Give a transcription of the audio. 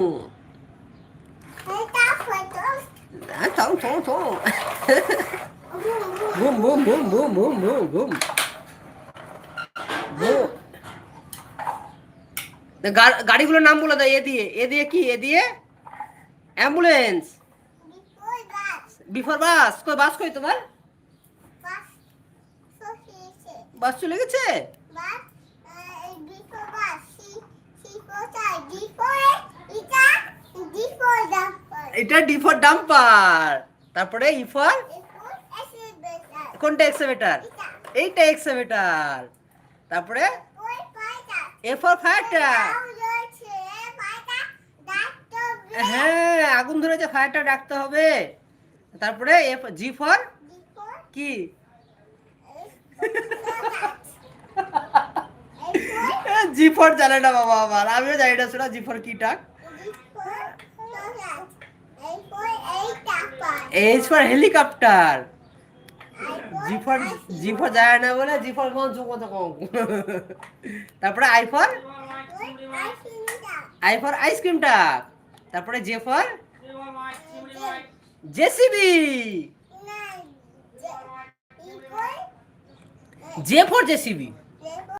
Thong thong thong. Boom boom boom boom boom boom boom. Boom. গাড়িগুলোর নাম বলে দাও। এ দিয়ে কি? এ দিয়ে অ্যাম্বুলেন্স। বিফোর বাস। কই বাস কই তোমার? বাস চলে গেছে। এটা ডি ফর ডাম্পার। তারপরে ই ফর কোনটা? এক্সকাভেটর। এইটা এক্সকাভেটর। তারপরে এ ফর ফায়ার। হ্যাঁ, আগুন ধরেছে, ফায়ারটা ডাকতে হবে। তারপরে জি ফর কি? জি ফর জানে না বাবা আমার, আমিও জানি না শোনা জি ফর কি ডাক। H for helicopter. G for যায় না বলে জি ফর কম। তারপরে আই ফর আইসক্রিম টাক। তারপরে J for JCB. J for JCB.